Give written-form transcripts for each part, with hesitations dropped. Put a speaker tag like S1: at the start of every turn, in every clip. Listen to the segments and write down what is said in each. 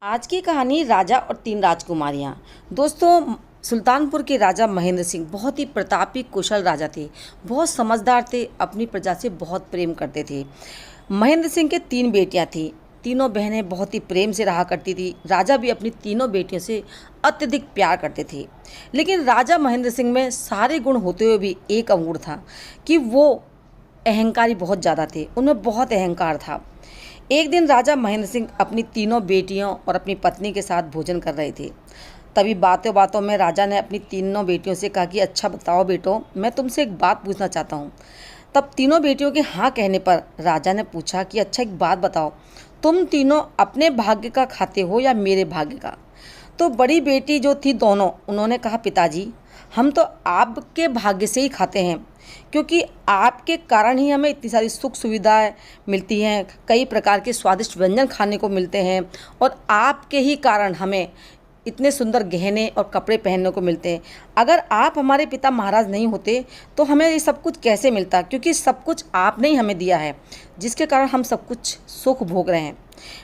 S1: आज की कहानी राजा और तीन राजकुमारियाँ। दोस्तों, सुल्तानपुर के राजा महेंद्र सिंह बहुत ही प्रतापी कुशल राजा थे। बहुत समझदार थे, अपनी प्रजा से बहुत प्रेम करते थे। महेंद्र सिंह के तीन बेटियां थीं। तीनों बहनें बहुत ही प्रेम से रहा करती थी। राजा भी अपनी तीनों बेटियों से अत्यधिक प्यार करते थे। लेकिन राजा महेंद्र सिंह में सारे गुण होते हुए भी एक अवगुण था कि वो अहंकारी बहुत ज़्यादा थे। उनमें बहुत अहंकार था। एक दिन राजा महेंद्र सिंह अपनी तीनों बेटियों और अपनी पत्नी के साथ भोजन कर रहे थे। तभी बातों बातों में राजा ने अपनी तीनों बेटियों से कहा कि अच्छा बताओ बेटो, मैं तुमसे एक बात पूछना चाहता हूँ। तब तीनों बेटियों के हाँ कहने पर राजा ने पूछा कि अच्छा एक बात बताओ, तुम तीनों अपने भाग्य का खाते हो या मेरे भाग्य का? तो बड़ी बेटी जो थी दोनों, उन्होंने कहा पिताजी, हम तो आपके भाग्य से ही खाते हैं, क्योंकि आपके कारण ही हमें इतनी सारी सुख सुविधाएं मिलती हैं, कई प्रकार के स्वादिष्ट व्यंजन खाने को मिलते हैं और आपके ही कारण हमें इतने सुंदर गहने और कपड़े पहनने को मिलते हैं। अगर आप हमारे पिता महाराज नहीं होते तो हमें ये सब कुछ कैसे मिलता, क्योंकि सब कुछ आपने ही हमें दिया है, जिसके कारण हम सब कुछ सुख भोग रहे हैं।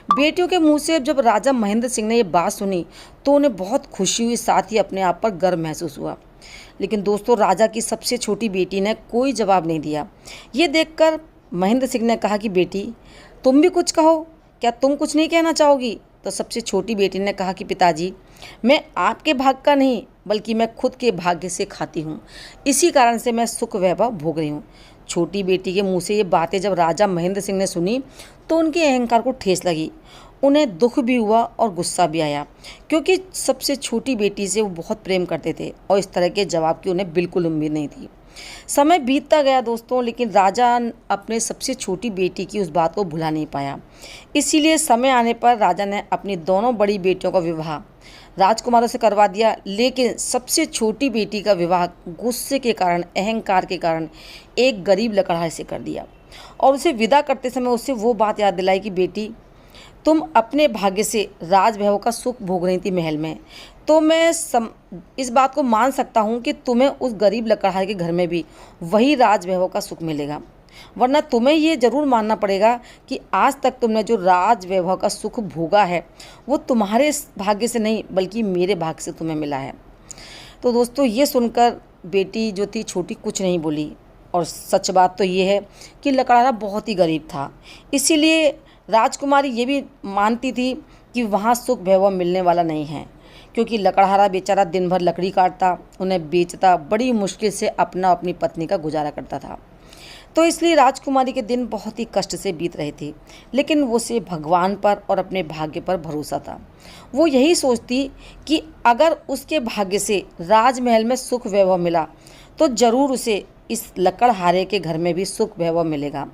S1: बेटियों के मुंह से जब राजा महेंद्र सिंह ने ये बात सुनी तो उन्हें बहुत खुशी हुई, साथ ही अपने आप पर गर्व महसूस हुआ। लेकिन दोस्तों, राजा की सबसे छोटी बेटी ने कोई जवाब नहीं दिया। ये देखकर महेंद्र सिंह ने कहा कि बेटी, तुम भी कुछ कहो, क्या तुम कुछ नहीं कहना चाहोगी? तो सबसे छोटी बेटी ने कहा कि पिताजी, मैं आपके भाग्य का नहीं बल्कि मैं खुद के भाग्य से खाती हूँ, इसी कारण से मैं सुख वैभव भोग रही हूँ। छोटी बेटी के मुंह से ये बातें जब राजा महेंद्र सिंह ने सुनी तो उनके अहंकार को ठेस लगी। उन्हें दुख भी हुआ और गुस्सा भी आया, क्योंकि सबसे छोटी बेटी से वो बहुत प्रेम करते थे और इस तरह के जवाब की उन्हें बिल्कुल उम्मीद नहीं थी। समय बीतता गया दोस्तों, लेकिन राजा अपने सबसे छोटी बेटी की उस बात को भुला नहीं पाया। इसीलिए समय आने पर राजा ने अपनी दोनों बड़ी बेटियों का विवाह राजकुमारों से करवा दिया, लेकिन सबसे छोटी बेटी का विवाह गुस्से के कारण, अहंकार के कारण एक गरीब लकड़हारे से कर दिया और उसे विदा करते समय उससे वो बात याद दिलाई कि बेटी, तुम अपने भाग्य से राज वैभव का सुख भोग रही थी महल में, तो मैं इस बात को मान सकता हूँ कि तुम्हें उस गरीब लकड़हारे के घर में भी वही राज वैभव का सुख मिलेगा। वरना तुम्हें ये जरूर मानना पड़ेगा कि आज तक तुमने जो राज वैभव का सुख भोगा है वो तुम्हारे भाग्य से नहीं बल्कि मेरे भाग्य से तुम्हें मिला है। तो दोस्तों, ये सुनकर बेटी जो थी छोटी कुछ नहीं बोली। और सच बात तो ये है कि लकड़हारा बहुत ही गरीब था, इसीलिए राजकुमारी ये भी मानती थी कि वहाँ सुख वैभव मिलने वाला नहीं है, क्योंकि लकड़हारा बेचारा दिन भर लकड़ी काटता, उन्हें बेचता, बड़ी मुश्किल से अपनी पत्नी का गुजारा करता था। तो इसलिए राजकुमारी के दिन बहुत ही कष्ट से बीत रहे थे, लेकिन वो उसे भगवान पर और अपने भाग्य पर भरोसा था। वो यही सोचती कि अगर उसके भाग्य से राजमहल में सुख वैभव मिला तो ज़रूर उसे इस लकड़हारे के घर में भी सुख वैभव मिलेगा।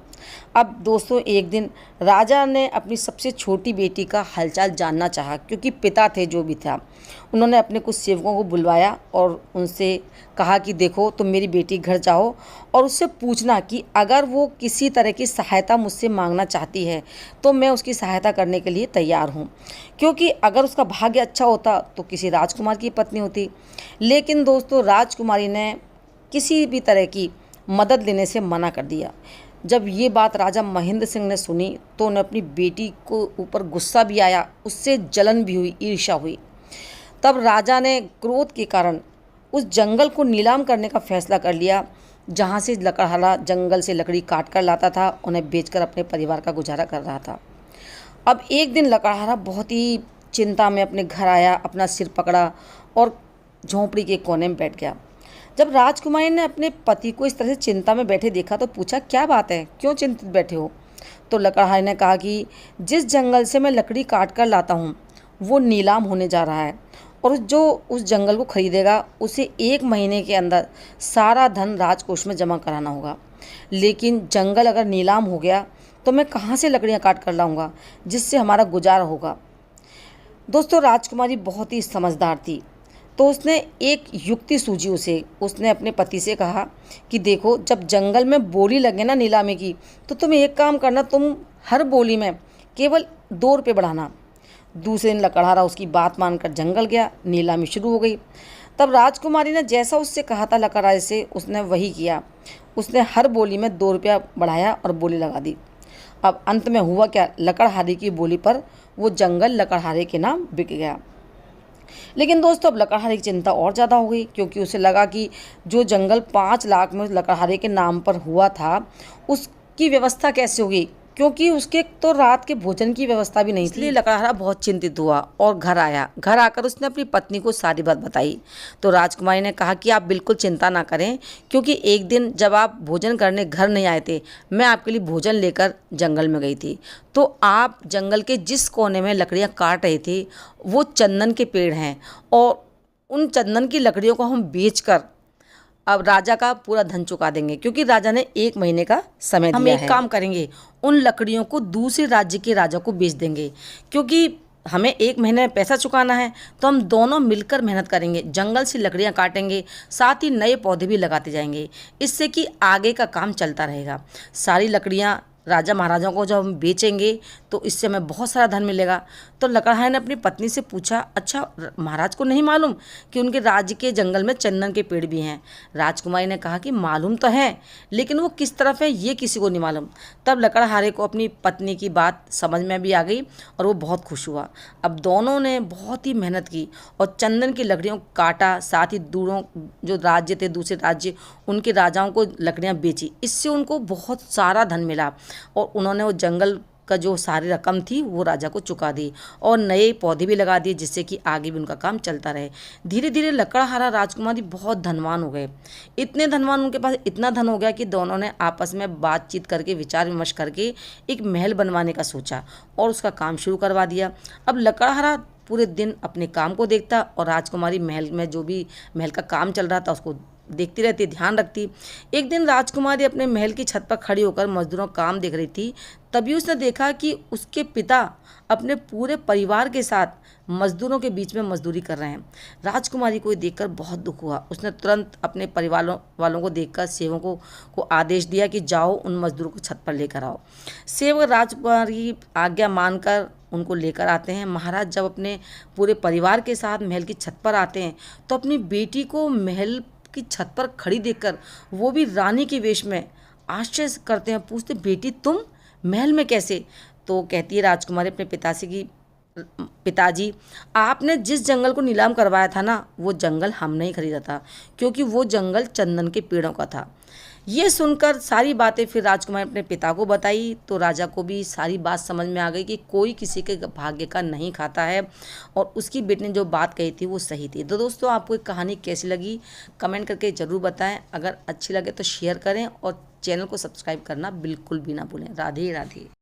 S1: अब दोस्तों, एक दिन राजा ने अपनी सबसे छोटी बेटी का हालचाल जानना चाहा, क्योंकि पिता थे जो भी था। उन्होंने अपने कुछ सेवकों को बुलवाया और उनसे कहा कि देखो, तुम मेरी बेटी घर जाओ और उससे पूछना कि अगर वो किसी तरह की सहायता मुझसे मांगना चाहती है तो मैं उसकी सहायता करने के लिए तैयार हूँ, क्योंकि अगर उसका भाग्य अच्छा होता तो किसी राजकुमार की पत्नी होती। लेकिन दोस्तों, राजकुमारी ने किसी भी तरह की मदद लेने से मना कर दिया। जब ये बात राजा महेंद्र सिंह ने सुनी तो उन्हें अपनी बेटी को ऊपर गुस्सा भी आया, उससे जलन भी हुई, ईर्ष्या हुई। तब राजा ने क्रोध के कारण उस जंगल को नीलाम करने का फैसला कर लिया, जहाँ से लकड़हारा जंगल से लकड़ी काट कर लाता था, उन्हें बेचकर अपने परिवार का गुजारा कर रहा था। अब एक दिन लकड़हारा बहुत ही चिंता में अपने घर आया, अपना सिर पकड़ा और झोंपड़ी के कोने में बैठ गया। जब राजकुमारी ने अपने पति को इस तरह से चिंता में बैठे देखा तो पूछा, क्या बात है, क्यों चिंतित बैठे हो? तो लकड़हारे ने कहा कि जिस जंगल से मैं लकड़ी काट कर लाता हूँ वो नीलाम होने जा रहा है और जो उस जंगल को खरीदेगा उसे 1 महीने के अंदर सारा धन राजकोष में जमा कराना होगा। लेकिन जंगल अगर नीलाम हो गया तो मैं कहाँ से लकड़ियाँ काट कर लाऊंगा जिससे हमारा गुजारा होगा? दोस्तों, राजकुमारी बहुत ही समझदार थी, तो उसने एक युक्ति सूझी उसे। उसने अपने पति से कहा कि देखो, जब जंगल में बोली लगे ना नीलामी की, तो तुम एक काम करना, तुम हर बोली में केवल 2 रुपये बढ़ाना। दूसरे दिन लकड़हारा उसकी बात मानकर जंगल गया, नीलामी शुरू हो गई। तब राजकुमारी ने जैसा उससे कहा था लकड़हारे से, उसने वही किया। उसने हर बोली में 2 रुपया बढ़ाया और बोली लगा दी। अब अंत में हुआ क्या, लकड़हारे की बोली पर वो जंगल लकड़हारे के नाम बिक गया। लेकिन दोस्तों अब लकड़हारे की चिंता और ज़्यादा हो गई, क्योंकि उसे लगा कि जो जंगल 5 लाख में उस लकड़हारे के नाम पर हुआ था उसकी व्यवस्था कैसे होगी, क्योंकि उसके तो रात के भोजन की व्यवस्था भी नहीं थी। इसलिए लकड़हारा बहुत चिंतित हुआ और घर आया। घर आकर उसने अपनी पत्नी को सारी बात बताई। तो राजकुमारी ने कहा कि आप बिल्कुल चिंता ना करें, क्योंकि एक दिन जब आप भोजन करने घर नहीं आए थे, मैं आपके लिए भोजन लेकर जंगल में गई थी। तो आप जंगल के जिस कोने में लकड़ियाँ काट रहे थे वो चंदन के पेड़ हैं, और उन चंदन की लकड़ियों को हम बेचकर अब राजा का पूरा धन चुका देंगे, क्योंकि राजा ने 1 महीने का समय दिया है। हम एक काम करेंगे, उन लकड़ियों को दूसरे राज्य के राजा को बेच देंगे, क्योंकि हमें 1 महीने में पैसा चुकाना है। तो हम दोनों मिलकर मेहनत करेंगे, जंगल से लकड़ियाँ काटेंगे, साथ ही नए पौधे भी लगाते जाएंगे, इससे कि आगे का काम चलता रहेगा। सारी लकड़ियाँ राजा महाराजाओं को जब हम बेचेंगे तो इससे हमें बहुत सारा धन मिलेगा। तो लकड़हारे ने अपनी पत्नी से पूछा, अच्छा महाराज को नहीं मालूम कि उनके राज्य के जंगल में चंदन के पेड़ भी हैं? राजकुमारी ने कहा कि मालूम तो है, लेकिन वो किस तरफ है ये किसी को नहीं मालूम। तब लकड़हारे को अपनी पत्नी की बात समझ में भी आ गई और वो बहुत खुश हुआ। अब दोनों ने बहुत ही मेहनत की और चंदन की लकड़ियों को काटा, साथ ही दूरों जो राज्य थे, दूसरे राज्य, उनके राजाओं को लकड़ियाँ बेची। इससे उनको बहुत सारा धन मिला और उन्होंने वो जंगल का जो सारी रकम थी वो राजा को चुका दी और नए पौधे भी लगा दिए, जिससे कि आगे भी उनका काम चलता रहे। धीरे धीरे लकड़हारा राजकुमारी बहुत धनवान हो गए। इतने धनवान, उनके पास इतना धन हो गया कि दोनों ने आपस में बातचीत करके, विचार विमर्श करके एक महल बनवाने का सोचा और उसका काम शुरू करवा दिया। अब लकड़हारा पूरे दिन अपने काम को देखता और राजकुमारी महल में जो भी महल का काम चल रहा था उसको देखती रहती, ध्यान रखती। एक दिन राजकुमारी अपने महल की छत पर खड़ी होकर मजदूरों का काम देख रही थी। तभी उसने देखा कि उसके पिता अपने पूरे परिवार के साथ मजदूरों के बीच में मजदूरी कर रहे हैं। राजकुमारी को ये देखकर बहुत दुख हुआ। उसने तुरंत अपने परिवार वालों को देखकर सेवकों को आदेश दिया कि जाओ उन मजदूरों को छत पर लेकर आओ। सेवक राजकुमारी की आज्ञा मानकर उनको लेकर आते हैं। महाराज जब अपने पूरे परिवार के साथ महल की छत पर आते हैं तो अपनी बेटी को महल की छत पर खड़ी देखकर, वो भी रानी के वेश में, आश्चर्य करते हैं। पूछते, बेटी तुम महल में कैसे? तो कहती है राजकुमारी अपने पिताजी की, पिताजी आपने जिस जंगल को नीलाम करवाया था ना, वो जंगल हमने ही खरीदा था, क्योंकि वो जंगल चंदन के पेड़ों का था। ये सुनकर सारी बातें फिर राजकुमारी अपने पिता को बताई तो राजा को भी सारी बात समझ में आ गई कि कोई किसी के भाग्य का नहीं खाता है और उसकी बेटी ने जो बात कही थी वो सही थी। तो दोस्तों आपको ये कहानी कैसी लगी कमेंट करके ज़रूर बताएं। अगर अच्छी लगे तो शेयर करें और चैनल को सब्सक्राइब करना बिल्कुल भी ना भूलें। राधे राधे।